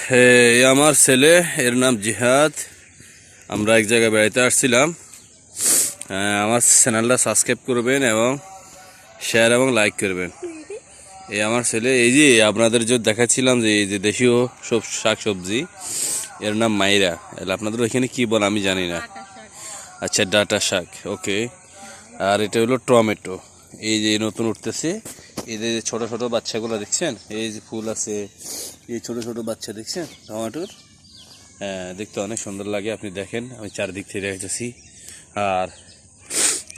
আমার ছেলে, এর নাম জিহাদ। আমরা এক জায়গায় বেড়াইতে আসছিলাম। আমার চ্যানেলটা সাবস্ক্রাইব করবেন এবং শেয়ার এবং লাইক করবেন। আমার ছেলে, এই যে আপনাদের যে দেখাচ্ছিলাম যে এই যে দেশীয় সব শাক সবজি, এর নাম মাইরা। আপনাদের ওইখানে কি বল আমি জানি না। আচ্ছা, ডাটা শাক, ওকে। আর এটা হলো টমেটো। এই যে নতুন উঠতেছে, এই যে ছোট ছোট বাচ্চাগুলো দেখছেন, এই যে ফুল আছে, এই ছোট ছোট বাচ্চা দেখছেন টমেটোর। হ্যাঁ, দেখতে অনেক সুন্দর লাগে। আপনি দেখেন, আমি চারদিক থেকে রেখেছি। আর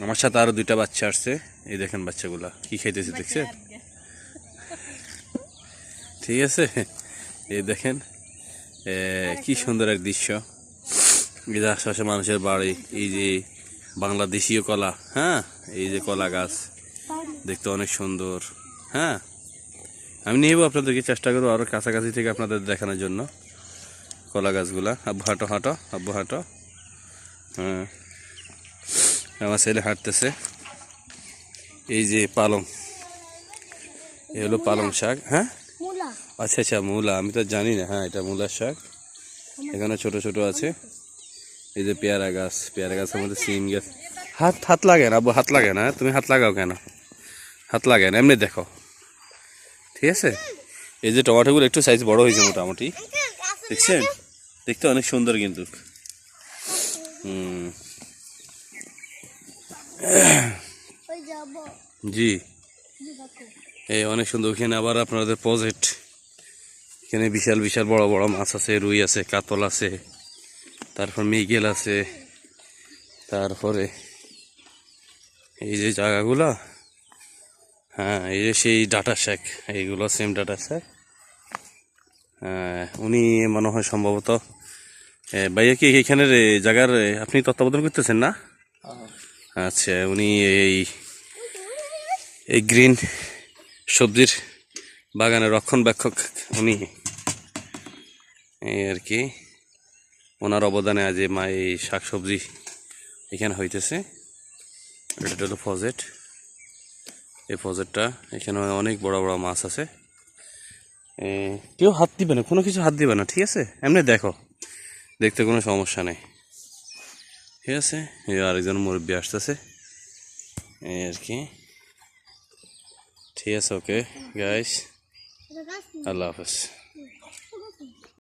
আমার সাথে আরো দুইটা বাচ্চা আসছে। এই দেখেন বাচ্চাগুলা কি খাইতেছে, দেখছেন? ঠিক আছে, এই দেখেন কি সুন্দর এক দৃশ্য। এই যে আশেপাশে মানুষের বাড়ি, এই যে বাংলাদেশীয় কলা, হ্যাঁ, এই যে কলা গাছ দেখতে অনেক সুন্দর। হ্যাঁ, আমি নিয়ে আপনাদেরকে চেষ্টা করবো আরো কাছাকাছি থেকে আপনাদের দেখানোর জন্য কলা গাছগুলা। আব্বু হাঁটো হাঁটো, আব্বু হাঁটো। হ্যাঁ, আমার ছেলে হাঁটতেছে। এই যে পালং, এ হলো পালং শাক। হ্যাঁ, আচ্ছা আচ্ছা, মূলা, আমি তো জানি না। হ্যাঁ, এটা মূলার শাক। এখানে ছোট ছোট আছে। এই যে পেয়ারা গাছ, পেয়ারা গাছের মধ্যে সিম গাছ। হাত লাগে না আব্বু, হাত লাগে না। তুমি হাত লাগাও কেন? হাত লাগে না, এমনি দেখো। ঠিক আছে, এই যে টমেটোগুলো একটু সাইজ বড় হয়েছে মোটামুটি, দেখছেন? দেখতে অনেক সুন্দর কিন্তু। জি, এই অনেক সুন্দর। এখানে আবার আপনাদের প্রজেক্ট, এখানে বিশাল বিশাল বড় বড় মাছ আছে, রুই আছে, কাতল আছে, তারপর মৃগেল আছে। তারপরে এই যে জায়গাগুলা, হ্যাঁ, এই যে সেই ডাটা শাক, এইগুলো সেম ডাটা শাক। উনি মনে হয় সম্ভবত ভাইয়া কি এইখানের জায়গার আপনি তত্ত্বাবধান করতেছেন না? আচ্ছা, উনি এই গ্রিন সবজির বাগানের রক্ষণাবেক্ষক উনি। এই আর কি ওনার অবদানে আজ এই শাক সবজি এখানে হইতেছে। এটা হলো প্রজেক্ট। এই প্রজেক্টটা, এখানে অনেক বড় বড় মাছ আছে। কেউ হাত দিবে না, কোনো কিছু হাত দিবে না, ঠিক আছে? এমনি দেখো, দেখতে কোনো সমস্যা নেই, ঠিক আছে? এই আরেকজন মুরব্বী আসতেছে, এই আর কি। ঠিক আছে, ওকে গাইস, আল্লাহ হাফেজ।